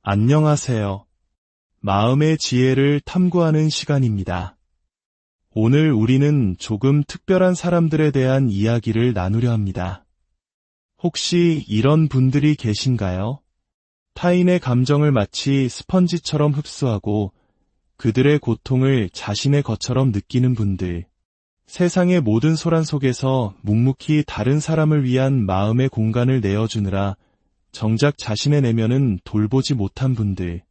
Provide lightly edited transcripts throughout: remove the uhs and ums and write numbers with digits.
안녕하세요. 마음의 지혜를 탐구하는 시간입니다. 오늘 우리는 조금 특별한 사람들에 대한 이야기를 나누려 합니다. 혹시 이런 분들이 계신가요? 타인의 감정을 마치 스펀지처럼 흡수하고 그들의 고통을 자신의 것처럼 느끼는 분들. 세상의 모든 소란 속에서 묵묵히 다른 사람을 위한 마음의 공간을 내어주느라 정작 자신의 내면은 돌보지 못한 분들.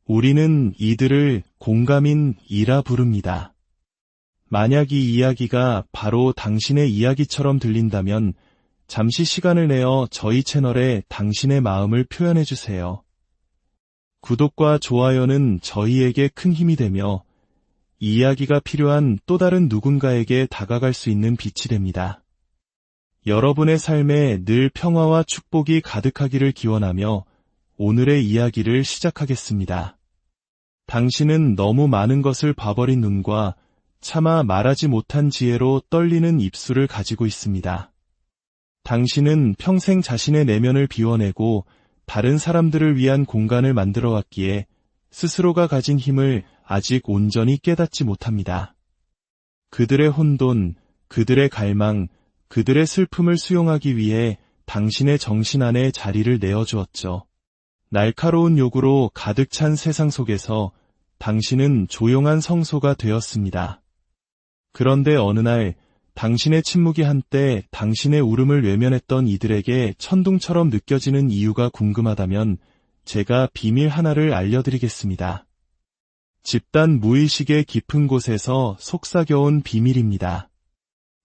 우리는 이들을 공감인이라 부릅니다. 만약 이 이야기가 바로 당신의 이야기처럼 들린다면 잠시 시간을 내어 저희 채널에 당신의 마음을 표현해주세요. 구독과 좋아요는 저희에게 큰 힘이 되며 이 이야기가 필요한 또 다른 누군가에게 다가갈 수 있는 빛이 됩니다. 여러분의 삶에 늘 평화와 축복이 가득하기를 기원하며 오늘의 이야기를 시작하겠습니다. 당신은 너무 많은 것을 봐버린 눈과 차마 말하지 못한 지혜로 떨리는 입술을 가지고 있습니다. 당신은 평생 자신의 내면을 비워내고 다른 사람들을 위한 공간을 만들어 왔기에 스스로가 가진 힘을 아직 온전히 깨닫지 못합니다. 그들의 혼돈, 그들의 갈망, 그들의 슬픔을 수용하기 위해 당신의 정신 안에 자리를 내어주었죠. 날카로운 욕구로 가득 찬 세상 속에서 당신은 조용한 성소가 되었습니다. 그런데 어느 날 당신의 침묵이 한때 당신의 울음을 외면했던 이들에게 천둥처럼 느껴지는 이유가 궁금하다면 제가 비밀 하나를 알려드리겠습니다. 집단 무의식의 깊은 곳에서 속삭여온 비밀입니다.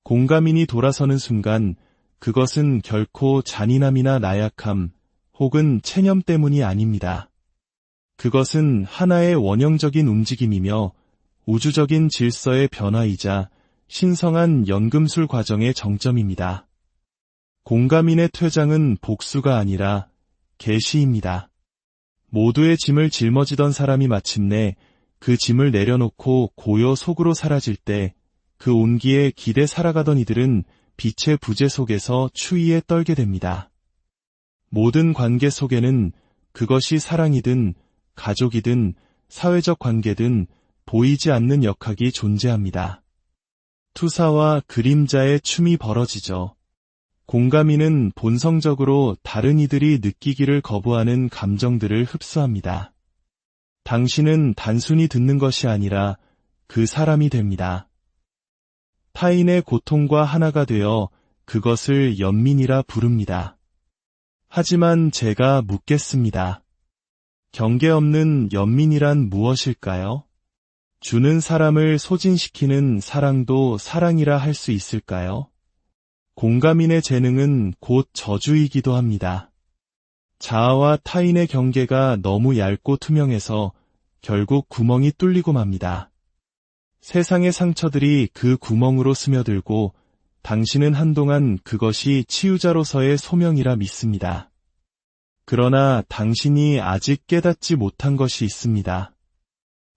공감인이 돌아서는 순간 그것은 결코 잔인함이나 나약함 혹은 체념 때문이 아닙니다. 그것은 하나의 원형적인 움직임이며 우주적인 질서의 변화이자 신성한 연금술 과정의 정점입니다. 공감인의 퇴장은 복수가 아니라 계시입니다. 모두의 짐을 짊어지던 사람이 마침내 그 짐을 내려놓고 고요 속으로 사라질 때 그 온기에 기대 살아가던 이들은 빛의 부재 속에서 추위에 떨게 됩니다. 모든 관계 속에는 그것이 사랑이든 가족이든 사회적 관계든 보이지 않는 역학이 존재합니다. 투사와 그림자의 춤이 벌어지죠. 공감인은 본성적으로 다른 이들이 느끼기를 거부하는 감정들을 흡수합니다. 당신은 단순히 듣는 것이 아니라 그 사람이 됩니다. 타인의 고통과 하나가 되어 그것을 연민이라 부릅니다. 하지만 제가 묻겠습니다. 경계 없는 연민이란 무엇일까요? 주는 사람을 소진시키는 사랑도 사랑이라 할 수 있을까요? 공감인의 재능은 곧 저주이기도 합니다. 자아와 타인의 경계가 너무 얇고 투명해서 결국 구멍이 뚫리고 맙니다. 세상의 상처들이 그 구멍으로 스며들고 당신은 한동안 그것이 치유자로서의 소명이라 믿습니다. 그러나 당신이 아직 깨닫지 못한 것이 있습니다.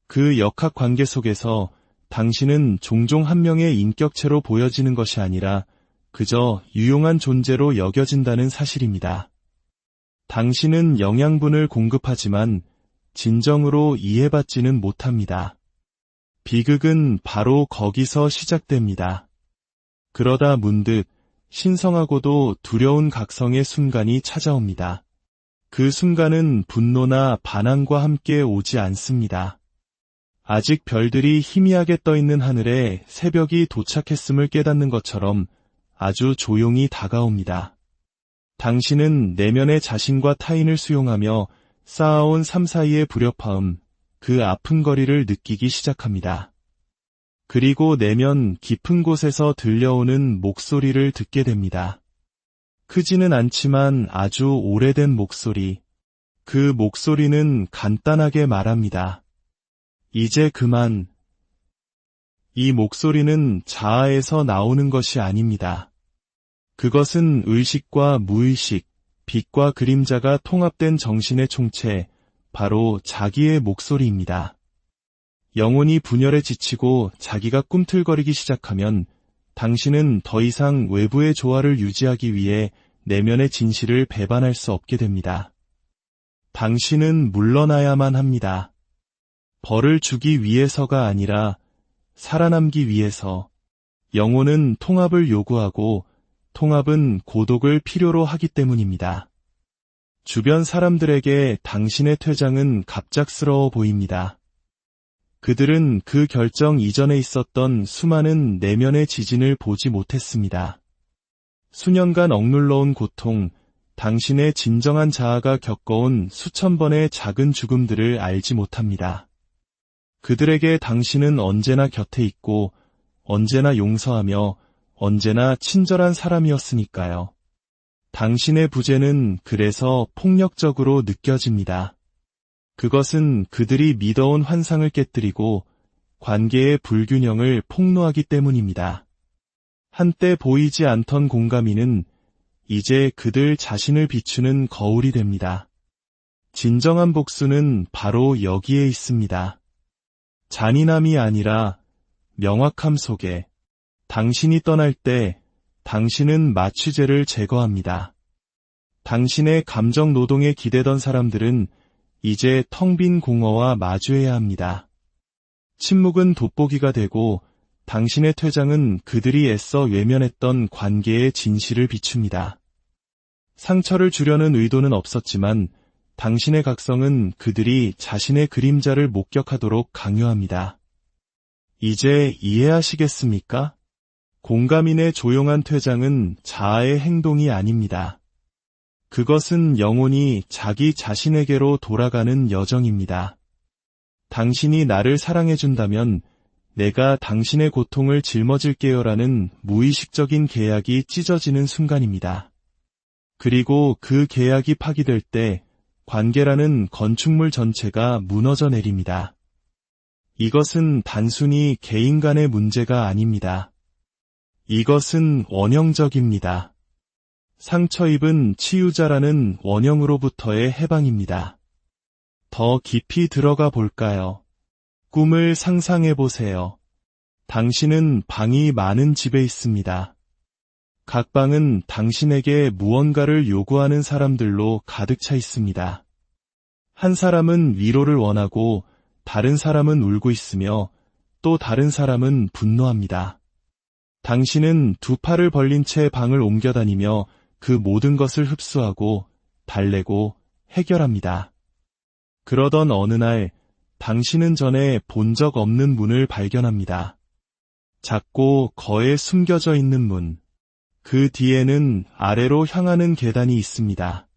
그 역학 관계 속에서 당신은 종종 한 명의 인격체로 보여지는 것이 아니라 그저 유용한 존재로 여겨진다는 사실입니다. 당신은 영양분을 공급하지만 진정으로 이해받지는 못합니다. 비극은 바로 거기서 시작됩니다. 그러다 문득 신성하고도 두려운 각성의 순간이 찾아옵니다. 그 순간은 분노나 반항과 함께 오지 않습니다. 아직 별들이 희미하게 떠있는 하늘에 새벽이 도착했음을 깨닫는 것처럼 아주 조용히 다가옵니다. 당신은 내면의 자신과 타인을 수용하며 쌓아온 삶 사이의 불협화음, 그 아픈 거리를 느끼기 시작합니다. 그리고 내면 깊은 곳에서 들려오는 목소리를 듣게 됩니다. 크지는 않지만 아주 오래된 목소리. 그 목소리는 간단하게 말합니다. 이제 그만. 이 목소리는 자아에서 나오는 것이 아닙니다. 그것은 의식과 무의식, 빛과 그림자가 통합된 정신의 총체, 바로 자기의 목소리입니다. 영혼이 분열에 지치고 자기가 꿈틀거리기 시작하면 당신은 더 이상 외부의 조화를 유지하기 위해 내면의 진실을 배반할 수 없게 됩니다. 당신은 물러나야만 합니다. 벌을 주기 위해서가 아니라 살아남기 위해서. 영혼은 통합을 요구하고 통합은 고독을 필요로 하기 때문입니다. 주변 사람들에게 당신의 퇴장은 갑작스러워 보입니다. 그들은 그 결정 이전에 있었던 수많은 내면의 지진을 보지 못했습니다. 수년간 억눌러온 고통, 당신의 진정한 자아가 겪어온 수천 번의 작은 죽음들을 알지 못합니다. 그들에게 당신은 언제나 곁에 있고 언제나 용서하며 언제나 친절한 사람이었으니까요. 당신의 부재는 그래서 폭력적으로 느껴집니다. 그것은 그들이 믿어온 환상을 깨뜨리고 관계의 불균형을 폭로하기 때문입니다. 한때 보이지 않던 공감이는 이제 그들 자신을 비추는 거울이 됩니다. 진정한 복수는 바로 여기에 있습니다. 잔인함이 아니라 명확함 속에. 당신이 떠날 때 당신은 마취제를 제거합니다. 당신의 감정 노동에 기대던 사람들은 이제 텅 빈 공허와 마주해야 합니다. 침묵은 돋보기가 되고 당신의 퇴장은 그들이 애써 외면했던 관계의 진실을 비춥니다. 상처를 주려는 의도는 없었지만 당신의 각성은 그들이 자신의 그림자를 목격하도록 강요합니다. 이제 이해하시겠습니까? 공감인의 조용한 퇴장은 자아의 행동이 아닙니다. 그것은 영혼이 자기 자신에게로 돌아가는 여정입니다. 당신이 나를 사랑해준다면 내가 당신의 고통을 짊어질게요라는 무의식적인 계약이 찢어지는 순간입니다. 그리고 그 계약이 파기될 때 관계라는 건축물 전체가 무너져 내립니다. 이것은 단순히 개인 간의 문제가 아닙니다. 이것은 원형적입니다. 상처 입은 치유자라는 원형으로부터의 해방입니다. 더 깊이 들어가 볼까요? 꿈을 상상해 보세요. 당신은 방이 많은 집에 있습니다. 각 방은 당신에게 무언가를 요구하는 사람들로 가득 차 있습니다. 한 사람은 위로를 원하고 다른 사람은 울고 있으며 또 다른 사람은 분노합니다. 당신은 두 팔을 벌린 채 방을 옮겨다니며 그 모든 것을 흡수하고 달래고 해결합니다. 그러던 어느 날 당신은 전에 본 적 없는 문을 발견합니다. 작고 거에 숨겨져 있는 문. 그 뒤에는 아래로 향하는 계단이 있습니다.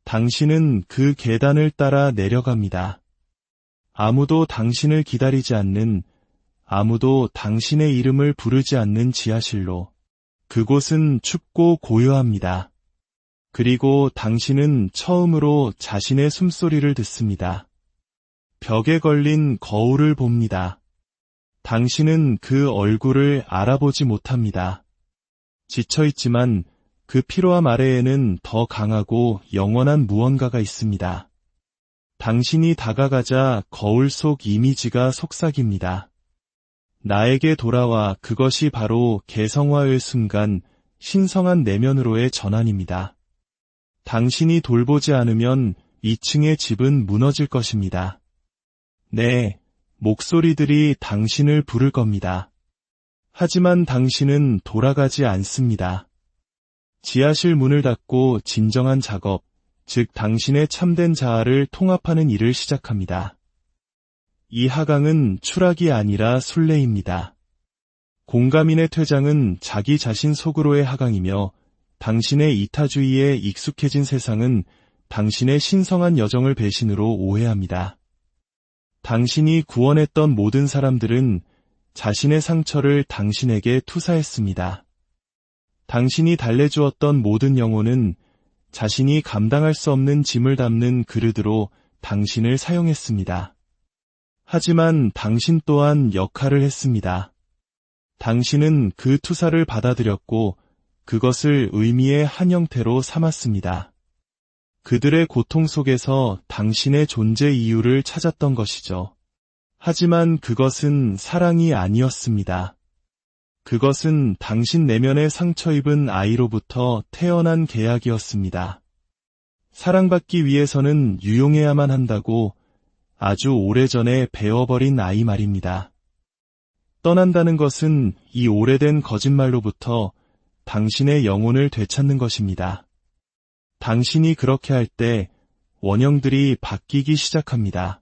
당신은 그 계단을 따라 내려갑니다. 아무도 당신을 기다리지 않는, 아무도 당신의 이름을 부르지 않는 지하실로. 그곳은 춥고 고요합니다. 그리고 당신은 처음으로 자신의 숨소리를 듣습니다. 벽에 걸린 거울을 봅니다. 당신은 그 얼굴을 알아보지 못합니다. 지쳐있지만 그 피로함 아래에는 더 강하고 영원한 무언가가 있습니다. 당신이 다가가자 거울 속 이미지가 속삭입니다. 나에게 돌아와. 그것이 바로 개성화의 순간 신성한 내면으로의 전환입니다. 당신이 돌보지 않으면 2층의 집은 무너질 것입니다. 네, 목소리들이 당신을 부를 겁니다. 하지만 당신은 돌아가지 않습니다. 지하실 문을 닫고 진정한 작업, 즉 당신의 참된 자아를 통합하는 일을 시작합니다. 이 하강은 추락이 아니라 순례입니다. 공감인의 퇴장은 자기 자신 속으로의 하강이며 당신의 이타주의에 익숙해진 세상은 당신의 신성한 여정을 배신으로 오해합니다. 당신이 구원했던 모든 사람들은 자신의 상처를 당신에게 투사했습니다. 당신이 달래주었던 모든 영혼은 자신이 감당할 수 없는 짐을 담는 그릇으로 당신을 사용했습니다. 하지만 당신 또한 역할을 했습니다. 당신은 그 투사를 받아들였고 그것을 의미의 한 형태로 삼았습니다. 그들의 고통 속에서 당신의 존재 이유를 찾았던 것이죠. 하지만 그것은 사랑이 아니었습니다. 그것은 당신 내면의 상처 입은 아이로부터 태어난 계약이었습니다. 사랑받기 위해서는 유용해야만 한다고 아주 오래전에 배워버린 아이 말입니다. 떠난다는 것은 이 오래된 거짓말로부터 당신의 영혼을 되찾는 것입니다. 당신이 그렇게 할 때 원형들이 바뀌기 시작합니다.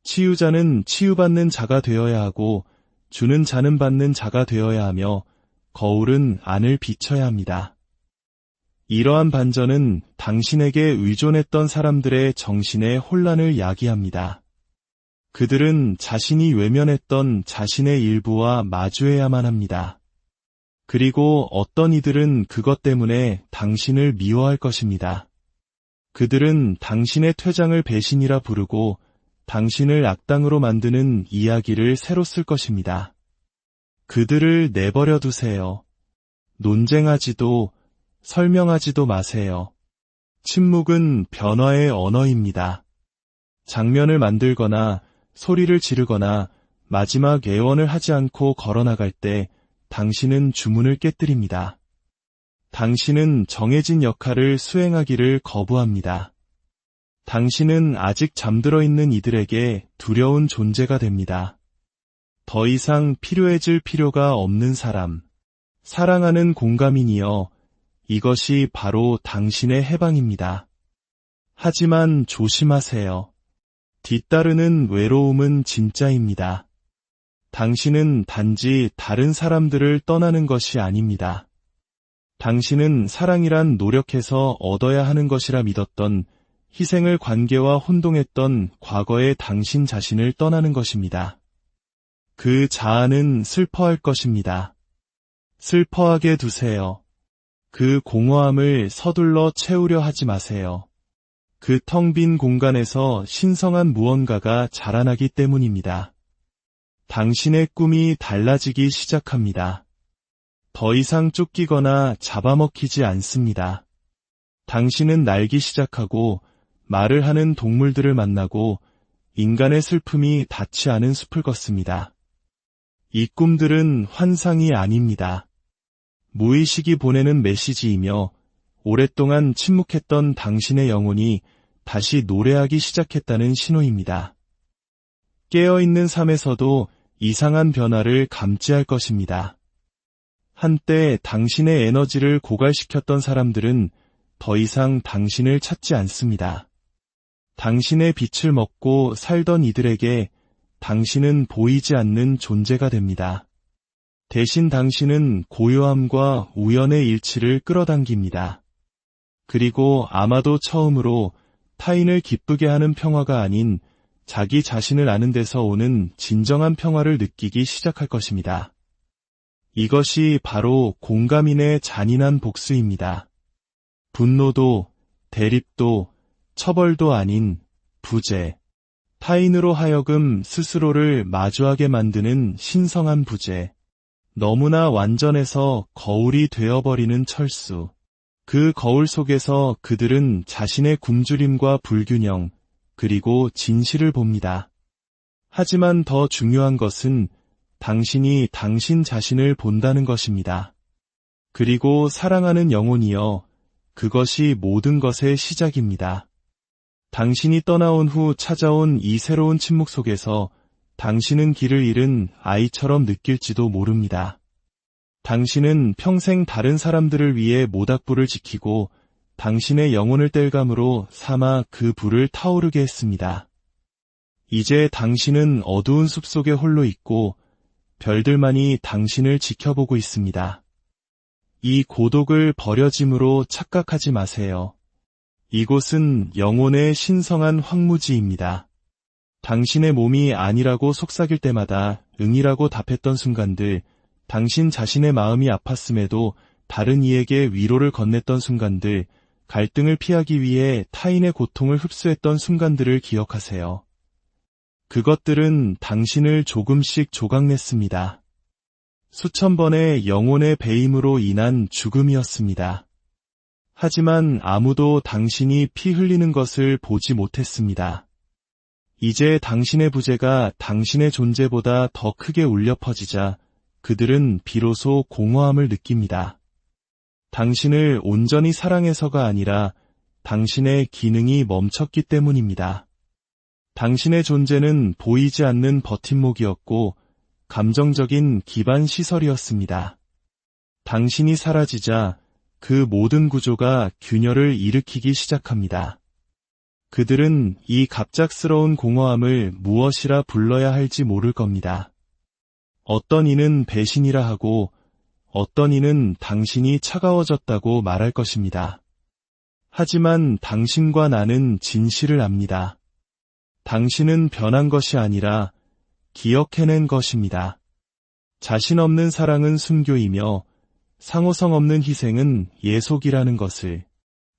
치유자는 치유받는 자가 되어야 하고 주는 자는 받는 자가 되어야 하며 거울은 안을 비춰야 합니다. 이러한 반전은 당신에게 의존했던 사람들의 정신의 혼란을 야기합니다. 그들은 자신이 외면했던 자신의 일부와 마주해야만 합니다. 그리고 어떤 이들은 그것 때문에 당신을 미워할 것입니다. 그들은 당신의 퇴장을 배신이라 부르고 당신을 악당으로 만드는 이야기를 새로 쓸 것입니다. 그들을 내버려 두세요. 논쟁하지도 설명하지도 마세요. 침묵은 변화의 언어입니다. 장면을 만들거나 소리를 지르거나 마지막 애원을 하지 않고 걸어나갈 때 당신은 주문을 깨뜨립니다. 당신은 정해진 역할을 수행하기를 거부합니다. 당신은 아직 잠들어 있는 이들에게 두려운 존재가 됩니다. 더 이상 필요해질 필요가 없는 사람, 사랑하는 공감인이여, 이것이 바로 당신의 해방입니다. 하지만 조심하세요. 뒤따르는 외로움은 진짜입니다. 당신은 단지 다른 사람들을 떠나는 것이 아닙니다. 당신은 사랑이란 노력해서 얻어야 하는 것이라 믿었던 희생을 관계와 혼동했던 과거의 당신 자신을 떠나는 것입니다. 그 자아는 슬퍼할 것입니다. 슬퍼하게 두세요. 그 공허함을 서둘러 채우려 하지 마세요. 그 텅 빈 공간에서 신성한 무언가가 자라나기 때문입니다. 당신의 꿈이 달라지기 시작합니다. 더 이상 쫓기거나 잡아먹히지 않습니다. 당신은 날기 시작하고 말을 하는 동물들을 만나고 인간의 슬픔이 닿지 않은 숲을 걷습니다. 이 꿈들은 환상이 아닙니다. 무의식이 보내는 메시지이며 오랫동안 침묵했던 당신의 영혼이 다시 노래하기 시작했다는 신호입니다. 깨어있는 삶에서도 이상한 변화를 감지할 것입니다. 한때 당신의 에너지를 고갈시켰던 사람들은 더 이상 당신을 찾지 않습니다. 당신의 빛을 먹고 살던 이들에게 당신은 보이지 않는 존재가 됩니다. 대신 당신은 고요함과 우연의 일치를 끌어당깁니다. 그리고 아마도 처음으로 타인을 기쁘게 하는 평화가 아닌 자기 자신을 아는 데서 오는 진정한 평화를 느끼기 시작할 것입니다. 이것이 바로 공감인의 잔인한 복수입니다. 분노도, 대립도, 처벌도 아닌 부재, 타인으로 하여금 스스로를 마주하게 만드는 신성한 부재, 너무나 완전해서 거울이 되어버리는 철수. 그 거울 속에서 그들은 자신의 굶주림과 불균형, 그리고 진실을 봅니다. 하지만 더 중요한 것은 당신이 당신 자신을 본다는 것입니다. 그리고 사랑하는 영혼이여, 그것이 모든 것의 시작입니다. 당신이 떠나온 후 찾아온 이 새로운 침묵 속에서 당신은 길을 잃은 아이처럼 느낄지도 모릅니다. 당신은 평생 다른 사람들을 위해 모닥불을 지키고 당신의 영혼을 뗄감으로 삼아 그 불을 타오르게 했습니다. 이제 당신은 어두운 숲속에 홀로 있고 별들만이 당신을 지켜보고 있습니다. 이 고독을 버려짐으로 착각하지 마세요. 이곳은 영혼의 신성한 황무지입니다. 당신의 몸이 아니라고 속삭일 때마다 응이라고 답했던 순간들, 당신 자신의 마음이 아팠음에도 다른 이에게 위로를 건넸던 순간들, 갈등을 피하기 위해 타인의 고통을 흡수했던 순간들을 기억하세요. 그것들은 당신을 조금씩 조각냈습니다. 수천 번의 영혼의 배임으로 인한 죽음이었습니다. 하지만 아무도 당신이 피 흘리는 것을 보지 못했습니다. 이제 당신의 부재가 당신의 존재보다 더 크게 울려 퍼지자 그들은 비로소 공허함을 느낍니다. 당신을 온전히 사랑해서가 아니라 당신의 기능이 멈췄기 때문입니다. 당신의 존재는 보이지 않는 버팀목이었고 감정적인 기반 시설이었습니다. 당신이 사라지자 그 모든 구조가 균열을 일으키기 시작합니다. 그들은 이 갑작스러운 공허함을 무엇이라 불러야 할지 모를 겁니다. 어떤 이는 배신이라 하고 어떤 이는 당신이 차가워졌다고 말할 것입니다. 하지만 당신과 나는 진실을 압니다. 당신은 변한 것이 아니라 기억해낸 것입니다. 자신 없는 사랑은 순교이며 상호성 없는 희생은 예속이라는 것을,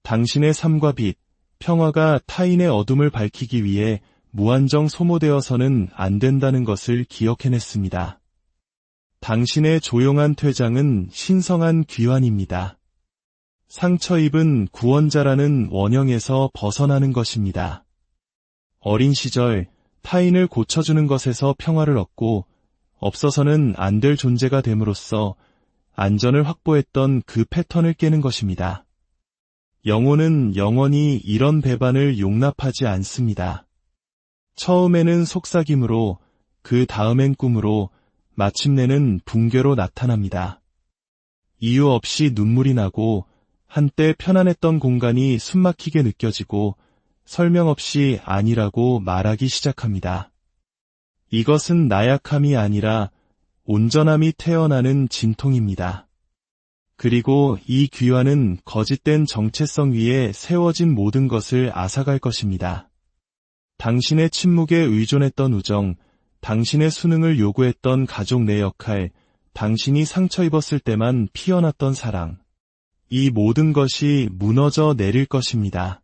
당신의 삶과 빛, 평화가 타인의 어둠을 밝히기 위해 무한정 소모되어서는 안 된다는 것을 기억해냈습니다. 당신의 조용한 퇴장은 신성한 귀환입니다. 상처 입은 구원자라는 원형에서 벗어나는 것입니다. 어린 시절 타인을 고쳐주는 것에서 평화를 얻고 없어서는 안 될 존재가 됨으로써 안전을 확보했던 그 패턴을 깨는 것입니다. 영혼은 영원히 이런 배반을 용납하지 않습니다. 처음에는 속삭임으로, 그 다음엔 꿈으로, 마침내는 붕괴로 나타납니다. 이유 없이 눈물이 나고 한때 편안했던 공간이 숨막히게 느껴지고 설명 없이 아니라고 말하기 시작합니다. 이것은 나약함이 아니라 온전함이 태어나는 진통입니다. 그리고 이 귀환은 거짓된 정체성 위에 세워진 모든 것을 앗아갈 것입니다. 당신의 침묵에 의존했던 우정, 당신의 수능을 요구했던 가족 내 역할, 당신이 상처 입었을 때만 피어났던 사랑. 이 모든 것이 무너져 내릴 것입니다.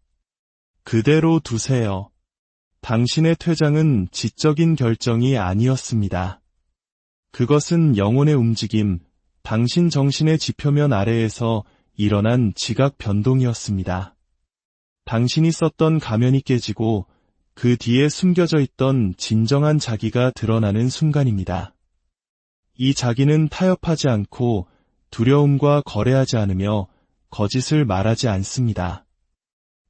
그대로 두세요. 당신의 퇴장은 지적인 결정이 아니었습니다. 그것은 영혼의 움직임, 당신 정신의 지표면 아래에서 일어난 지각 변동이었습니다. 당신이 썼던 가면이 깨지고 그 뒤에 숨겨져 있던 진정한 자기가 드러나는 순간입니다. 이 자기는 타협하지 않고 두려움과 거래하지 않으며 거짓을 말하지 않습니다.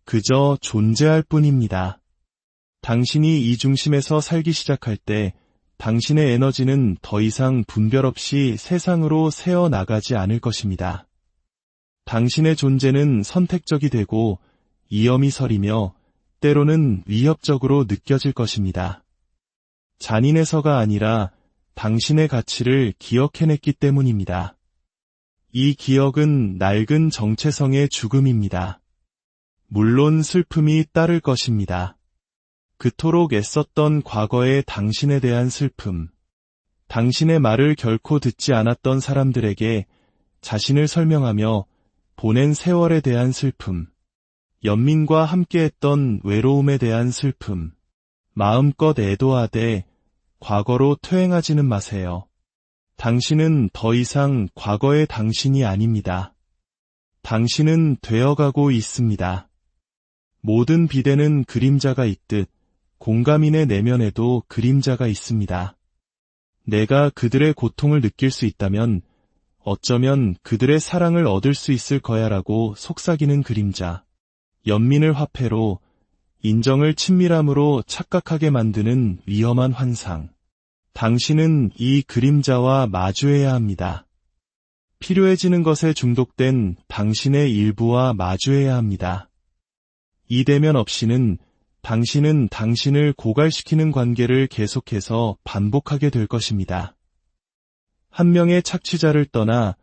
그저 존재할 뿐입니다. 당신이 이 중심에서 살기 시작할 때 당신의 에너지는 더 이상 분별 없이 세상으로 새어나가지 않을 것입니다. 당신의 존재는 선택적이 되고 이염이 서리며 때로는 위협적으로 느껴질 것입니다. 잔인해서가 아니라 당신의 가치를 기억해냈기 때문입니다. 이 기억은 낡은 정체성의 죽음입니다. 물론 슬픔이 따를 것입니다. 그토록 애썼던 과거의 당신에 대한 슬픔, 당신의 말을 결코 듣지 않았던 사람들에게 자신을 설명하며 보낸 세월에 대한 슬픔, 연민과 함께했던 외로움에 대한 슬픔, 마음껏 애도하되 과거로 퇴행하지는 마세요. 당신은 더 이상 과거의 당신이 아닙니다. 당신은 되어가고 있습니다. 모든 비대는 그림자가 있듯 공감인의 내면에도 그림자가 있습니다. 내가 그들의 고통을 느낄 수 있다면 어쩌면 그들의 사랑을 얻을 수 있을 거야라고 속삭이는 그림자. 연민을 화폐로, 인정을 친밀함으로 착각하게 만드는 위험한 환상. 당신은 이 그림자와 마주해야 합니다. 필요해지는 것에 중독된 당신의 일부와 마주해야 합니다. 이 대면 없이는 당신은 당신을 고갈시키는 관계를 계속해서 반복하게 될 것입니다. 한 명의 착취자를 떠나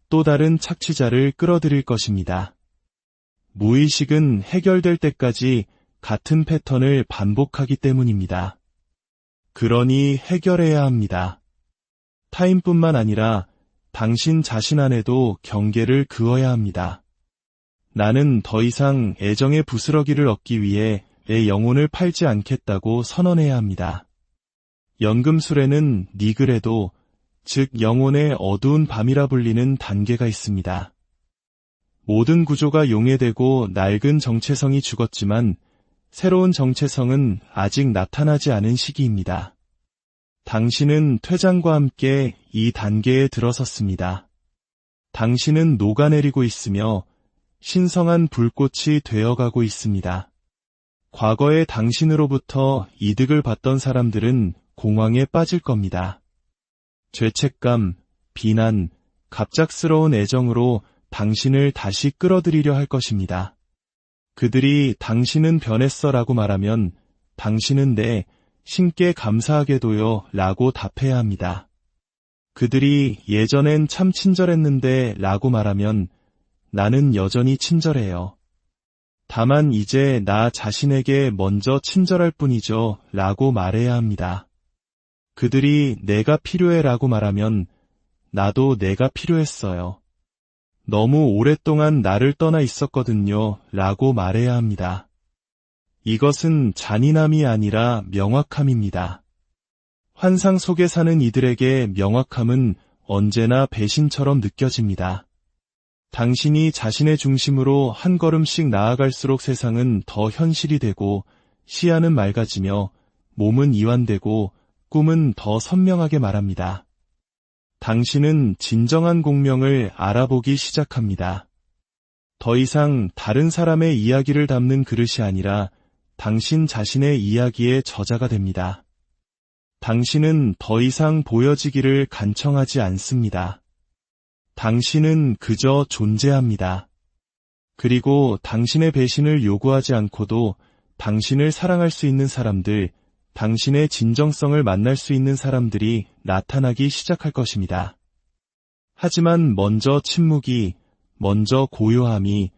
또 다른 착취자를 끌어들일 것입니다. 무의식은 해결될 때까지 같은 패턴을 반복하기 때문입니다. 그러니 해결해야 합니다. 타인뿐만 아니라 당신 자신 안에도 경계를 그어야 합니다. 나는 더 이상 애정의 부스러기를 얻기 위해 내 영혼을 팔지 않겠다고 선언해야 합니다. 연금술에는 니그레도, 즉 영혼의 어두운 밤이라 불리는 단계가 있습니다. 모든 구조가 용해되고 낡은 정체성이 죽었지만 새로운 정체성은 아직 나타나지 않은 시기입니다. 당신은 퇴장과 함께 이 단계에 들어섰습니다. 당신은 녹아내리고 있으며 신성한 불꽃이 되어가고 있습니다. 과거에 당신으로부터 이득을 받던 사람들은 공황에 빠질 겁니다. 죄책감, 비난, 갑작스러운 애정으로 당신을 다시 끌어들이려 할 것입니다. 그들이 당신은 변했어라고 말하면 당신은 네, 신께 감사하게도요 라고 답해야 합니다. 그들이 예전엔 참 친절했는데 라고 말하면 나는 여전히 친절해요. 다만 이제 나 자신에게 먼저 친절할 뿐이죠 라고 말해야 합니다. 그들이 내가 필요해 라고 말하면 나도 내가 필요했어요. 너무 오랫동안 나를 떠나 있었거든요 라고 말해야 합니다. 이것은 잔인함이 아니라 명확함입니다. 환상 속에 사는 이들에게 명확함은 언제나 배신처럼 느껴집니다. 당신이 자신의 중심으로 한 걸음씩 나아갈수록 세상은 더 현실이 되고 시야는 맑아지며 몸은 이완되고 꿈은 더 선명하게 말합니다. 당신은 진정한 공명을 알아보기 시작합니다. 더 이상 다른 사람의 이야기를 담는 그릇이 아니라 당신 자신의 이야기의 저자가 됩니다. 당신은 더 이상 보여지기를 간청하지 않습니다. 당신은 그저 존재합니다. 그리고 당신의 배신을 요구하지 않고도 당신을 사랑할 수 있는 사람들, 당신의 진정성을 만날 수 있는 사람들이 나타나기 시작할 것입니다. 하지만 먼저 침묵이, 먼저 고요함이,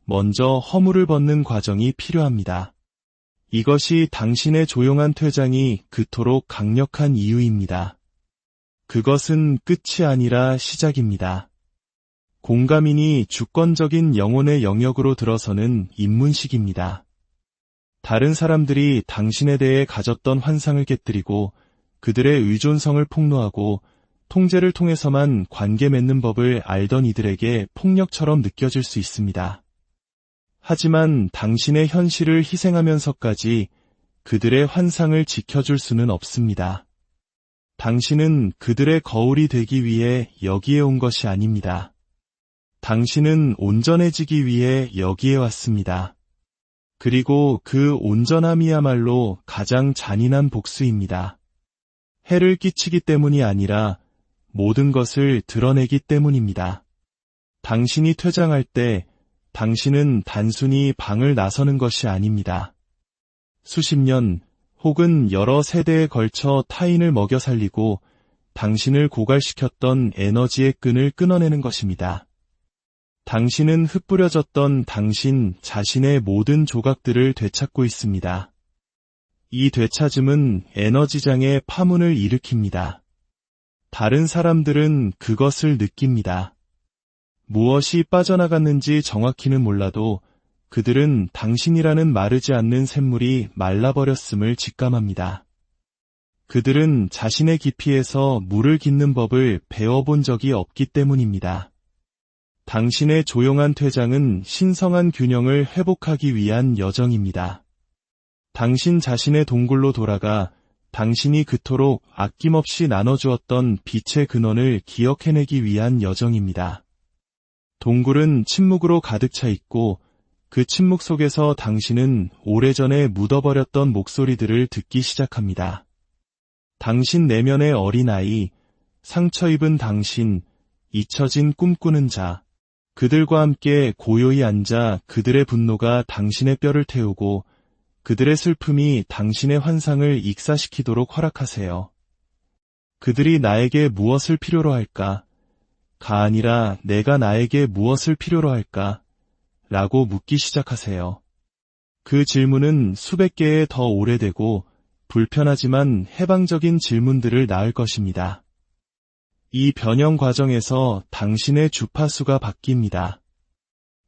먼저 허물을 벗는 과정이 필요합니다. 이것이 당신의 조용한 퇴장이 그토록 강력한 이유입니다. 그것은 끝이 아니라 시작입니다. 공감인이 주권적인 영혼의 영역으로 들어서는 입문식입니다. 다른 사람들이 당신에 대해 가졌던 환상을 깨뜨리고 그들의 의존성을 폭로하고 통제를 통해서만 관계 맺는 법을 알던 이들에게 폭력처럼 느껴질 수 있습니다. 하지만 당신의 현실을 희생하면서까지 그들의 환상을 지켜줄 수는 없습니다. 당신은 그들의 거울이 되기 위해 여기에 온 것이 아닙니다. 당신은 온전해지기 위해 여기에 왔습니다. 그리고 그 온전함이야말로 가장 잔인한 복수입니다. 해를 끼치기 때문이 아니라 모든 것을 드러내기 때문입니다. 당신이 퇴장할 때 당신은 단순히 방을 나서는 것이 아닙니다. 수십 년 혹은 여러 세대에 걸쳐 타인을 먹여 살리고 당신을 고갈시켰던 에너지의 끈을 끊어내는 것입니다. 당신은 흩뿌려졌던 당신 자신의 모든 조각들을 되찾고 있습니다. 이 되찾음은 에너지장의 파문을 일으킵니다. 다른 사람들은 그것을 느낍니다. 무엇이 빠져나갔는지 정확히는 몰라도 그들은 당신이라는 마르지 않는 샘물이 말라버렸음을 직감합니다. 그들은 자신의 깊이에서 물을 깃는 법을 배워본 적이 없기 때문입니다. 당신의 조용한 퇴장은 신성한 균형을 회복하기 위한 여정입니다. 당신 자신의 동굴로 돌아가 당신이 그토록 아낌없이 나눠주었던 빛의 근원을 기억해내기 위한 여정입니다. 동굴은 침묵으로 가득 차 있고 그 침묵 속에서 당신은 오래전에 묻어버렸던 목소리들을 듣기 시작합니다. 당신 내면의 어린아이, 상처 입은 당신, 잊혀진 꿈꾸는 자, 그들과 함께 고요히 앉아 그들의 분노가 당신의 뼈를 태우고 그들의 슬픔이 당신의 환상을 익사시키도록 허락하세요. 그들이 나에게 무엇을 필요로 할까? 가 아니라 내가 나에게 무엇을 필요로 할까? 라고 묻기 시작하세요. 그 질문은 수백 개의 더 오래되고 불편하지만 해방적인 질문들을 낳을 것입니다. 이 변형 과정에서 당신의 주파수가 바뀝니다.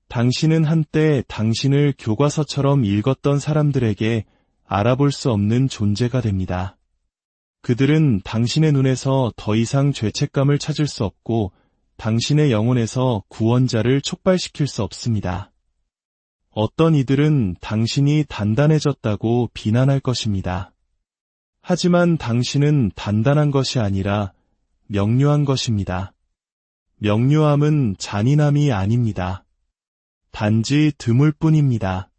당신은 한때 당신을 교과서처럼 읽었던 사람들에게 알아볼 수 없는 존재가 됩니다. 그들은 당신의 눈에서 더 이상 죄책감을 찾을 수 없고 당신의 영혼에서 구원자를 촉발시킬 수 없습니다. 어떤 이들은 당신이 단단해졌다고 비난할 것입니다. 하지만 당신은 단단한 것이 아니라 명료한 것입니다. 명료함은 잔인함이 아닙니다. 단지 드물 뿐입니다.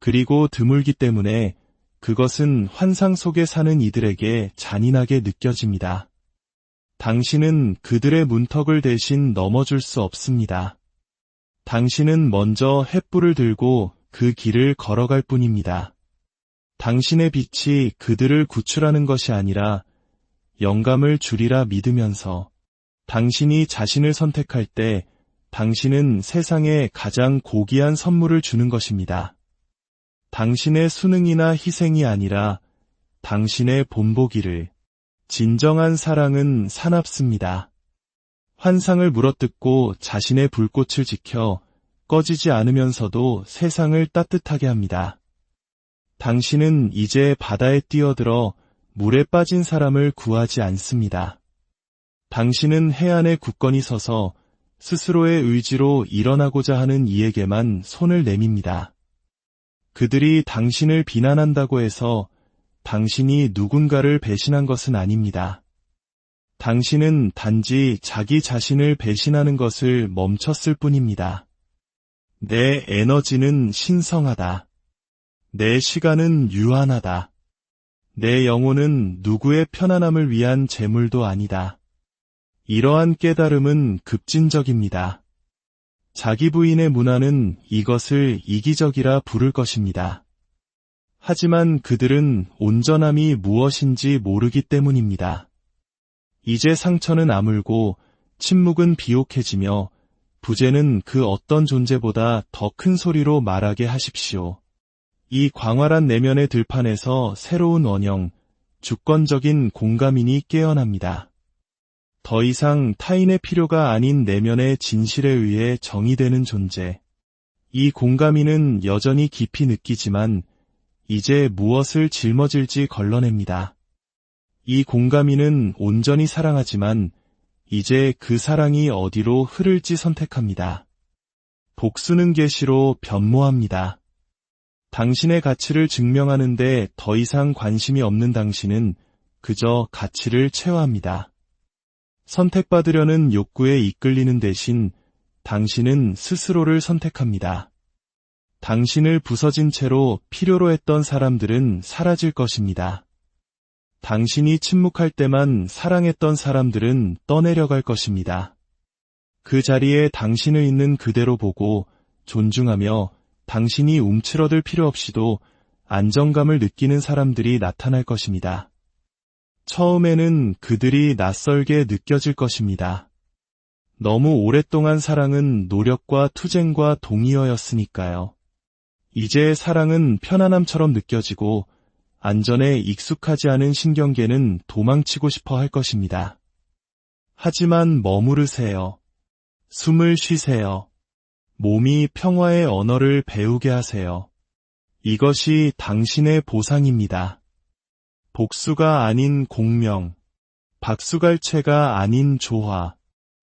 그리고 드물기 때문에 그것은 환상 속에 사는 이들에게 잔인하게 느껴집니다. 당신은 그들의 문턱을 대신 넘어줄 수 없습니다. 당신은 먼저 횃불을 들고 그 길을 걸어갈 뿐입니다. 당신의 빛이 그들을 구출하는 것이 아니라 영감을 주리라 믿으면서 당신이 자신을 선택할 때 당신은 세상에 가장 고귀한 선물을 주는 것입니다. 당신의 수능이나 희생이 아니라 당신의 본보기를. 진정한 사랑은 사납습니다. 환상을 물어뜯고 자신의 불꽃을 지켜 꺼지지 않으면서도 세상을 따뜻하게 합니다. 당신은 이제 바다에 뛰어들어 물에 빠진 사람을 구하지 않습니다. 당신은 해안에 굳건히 서서 스스로의 의지로 일어나고자 하는 이에게만 손을 내밉니다. 그들이 당신을 비난한다고 해서 당신이 누군가를 배신한 것은 아닙니다. 당신은 단지 자기 자신을 배신하는 것을 멈췄을 뿐입니다. 내 에너지는 신성하다. 내 시간은 유한하다. 내 영혼은 누구의 편안함을 위한 재물도 아니다. 이러한 깨달음은 급진적입니다. 자기 부인의 문화는 이것을 이기적이라 부를 것입니다. 하지만 그들은 온전함이 무엇인지 모르기 때문입니다. 이제 상처는 아물고 침묵은 비옥해지며 부재는 그 어떤 존재보다 더 큰 소리로 말하게 하십시오. 이 광활한 내면의 들판에서 새로운 원형, 주권적인 공감인이 깨어납니다. 더 이상 타인의 필요가 아닌 내면의 진실에 의해 정의되는 존재. 이 공감인은 여전히 깊이 느끼지만 이제 무엇을 짊어질지 걸러냅니다. 이 공감인은 온전히 사랑하지만 이제 그 사랑이 어디로 흐를지 선택합니다. 복수는 계시로 변모합니다. 당신의 가치를 증명하는데 더 이상 관심이 없는 당신은 그저 가치를 체화합니다. 선택받으려는 욕구에 이끌리는 대신 당신은 스스로를 선택합니다. 당신을 부서진 채로 필요로 했던 사람들은 사라질 것입니다. 당신이 침묵할 때만 사랑했던 사람들은 떠내려갈 것입니다. 그 자리에 당신을 있는 그대로 보고 존중하며 당신이 움츠러들 필요 없이도 안정감을 느끼는 사람들이 나타날 것입니다. 처음에는 그들이 낯설게 느껴질 것입니다. 너무 오랫동안 사랑은 노력과 투쟁과 동의어였으니까요. 이제 사랑은 편안함처럼 느껴지고 안전에 익숙하지 않은 신경계는 도망치고 싶어 할 것입니다. 하지만 머무르세요. 숨을 쉬세요. 몸이 평화의 언어를 배우게 하세요. 이것이 당신의 보상입니다. 복수가 아닌 공명, 박수갈채가 아닌 조화.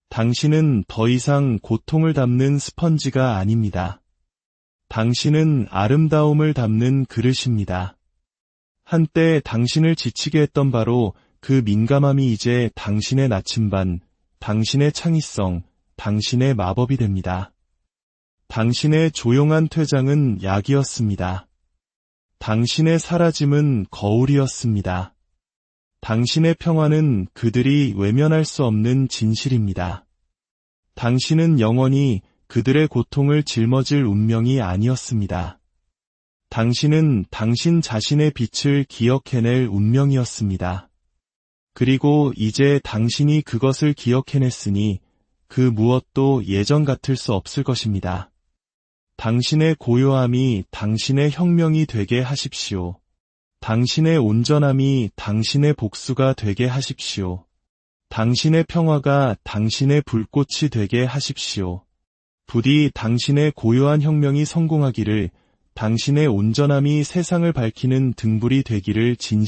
당신은 더 이상 고통을 담는 스펀지가 아닙니다. 당신은 아름다움을 담는 그릇입니다. 한때 당신을 지치게 했던 바로 그 민감함이 이제 당신의 나침반, 당신의 창의성, 당신의 마법이 됩니다. 당신의 조용한 퇴장은 약이었습니다. 당신의 사라짐은 거울이었습니다. 당신의 평화는 그들이 외면할 수 없는 진실입니다. 당신은 영원히 그들의 고통을 짊어질 운명이 아니었습니다. 당신은 당신 자신의 빛을 기억해낼 운명이었습니다. 그리고 이제 당신이 그것을 기억해냈으니 그 무엇도 예전 같을 수 없을 것입니다. 당신의 고요함이 당신의 혁명이 되게 하십시오. 당신의 온전함이 당신의 복수가 되게 하십시오. 당신의 평화가 당신의 불꽃이 되게 하십시오. 부디 당신의 고요한 혁명이 성공하기를, 당신의 온전함이 세상을 밝히는 등불이 되기를 진심